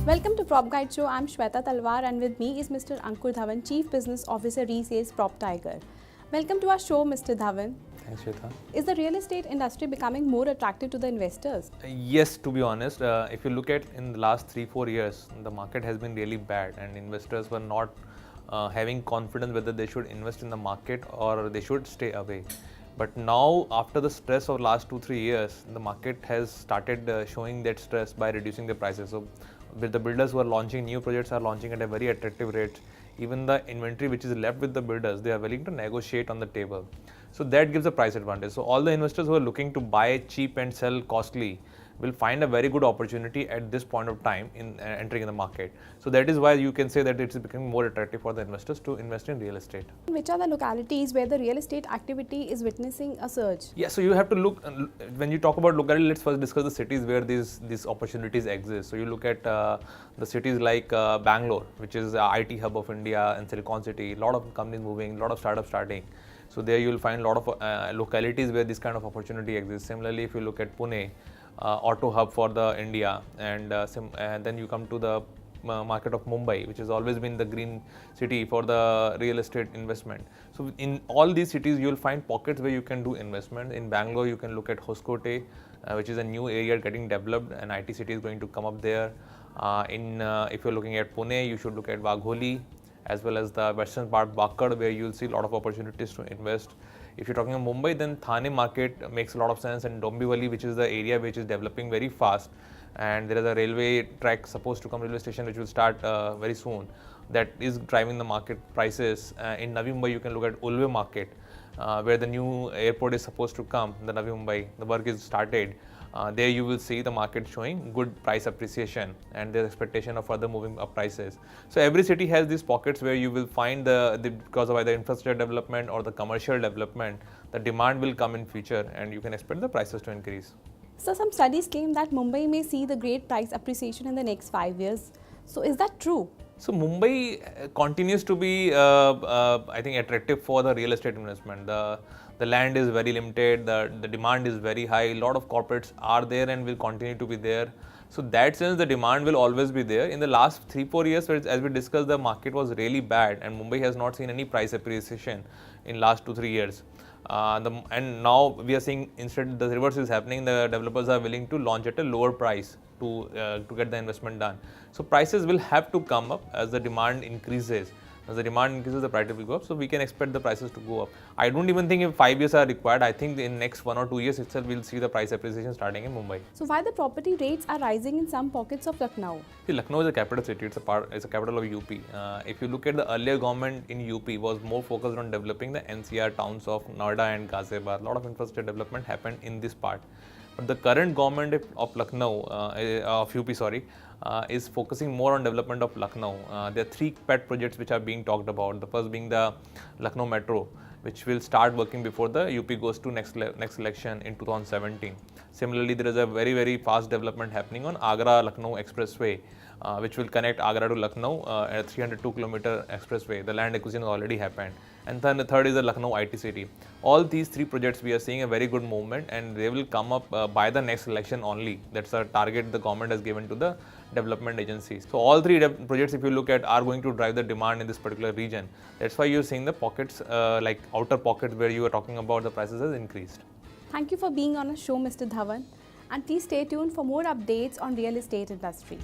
Welcome to Prop Guide Show. I'm Shweta Talwar and with me is Mr. Ankur Dhawan, Chief Business Officer, Resales Prop Tiger. Welcome to our show, Mr. Dhawan. Thanks, Shweta. Is the real estate industry becoming more attractive to the investors? Yes, to be honest, if you look at in the last 3-4 years, the market has been really bad and investors were not having confidence whether they should invest in the market or they should stay away. But now, after the stress of last 2-3 years, the market has started showing that stress by reducing the prices. So, with the builders who are launching new projects are launching at a very attractive rate. Even the inventory which is left with the builders, they are willing to negotiate on the table. So that gives a price advantage. So all the investors who are looking to buy cheap and sell costly will find a very good opportunity at this point of time in entering in the market. So that is why you can say that it's becoming more attractive for the investors to invest in real estate. Which are the localities where the real estate activity is witnessing a surge? Yeah, so you have to look, when you talk about locality, let's first discuss the cities where these opportunities exist. So you look at the cities like Bangalore, which is the IT hub of India, and Silicon City, a lot of companies moving, a lot of startups starting. So there you will find a lot of localities where this kind of opportunity exists. Similarly, if you look at Pune, auto hub for the India, and then you come to the market of Mumbai, which has always been the green city for the real estate investment. So in all these cities, you will find pockets where you can do investment. In Bangalore, you can look at Hoskote, which is a new area getting developed, and IT city is going to come up there. If you're looking at Pune, you should look at Wagholi, as well as the western part Bakad, where you'll see a lot of opportunities to invest. If you're talking about Mumbai, then Thane market makes a lot of sense, and Dombivli, which is the area which is developing very fast, and there is a railway track supposed to come, railway station which will start very soon, that is driving the market prices. In Navi Mumbai, you can look at Ulve market, where the new airport is supposed to come, the Navi Mumbai, the work is started. There you will see the market showing good price appreciation, and there's expectation of further moving up prices. So every city has these pockets where you will find because of either infrastructure development or the commercial development, the demand will come in future, and you can expect the prices to increase. So some studies claim that Mumbai may see the great price appreciation in the next 5 years. So is that true? So Mumbai continues to be, I think, attractive for the real estate investment. The land is very limited, the demand is very high, a lot of corporates are there and will continue to be there. So that sense, the demand will always be there. In the last 3-4 years, as we discussed, the market was really bad and Mumbai has not seen any price appreciation in last 2-3 years. And now we are seeing instead the reverse is happening. The developers are willing to launch at a lower price to get the investment done. So prices will have to come up as the demand increases. As the demand increases, the price will go up. So we can expect the prices to go up. I don't even think if 5 years are required. I think in next 1 or 2 years itself, we'll see the price appreciation starting in Mumbai. So why the property rates are rising in some pockets of Lucknow? See, Lucknow is a capital city. It's a capital of UP. If you look at the earlier government in UP was more focused on developing the NCR towns of Noida and Ghaziabad. A lot of infrastructure development happened in this part. But the current government of Lucknow, of UP, is focusing more on development of Lucknow. There are 3 pet projects which are being talked about. The first being the Lucknow Metro, which will start working before the UP goes to next election in 2017. Similarly, there is a very, very fast development happening on Agra-Lucknow Expressway, which will connect Agra to Lucknow at a 302-kilometer expressway. The land acquisition has already happened. And then the third is the Lucknow IT City. All these 3 projects, we are seeing a very good movement, and they will come up by the next election only. That's a target the government has given to the development agencies. So all 3 projects, if you look at, are going to drive the demand in this particular region. That's why you're seeing the pockets, like outer pockets where you were talking about, the prices has increased. Thank you for being on a show, Mr. Dhawan. And please stay tuned for more updates on real estate industry.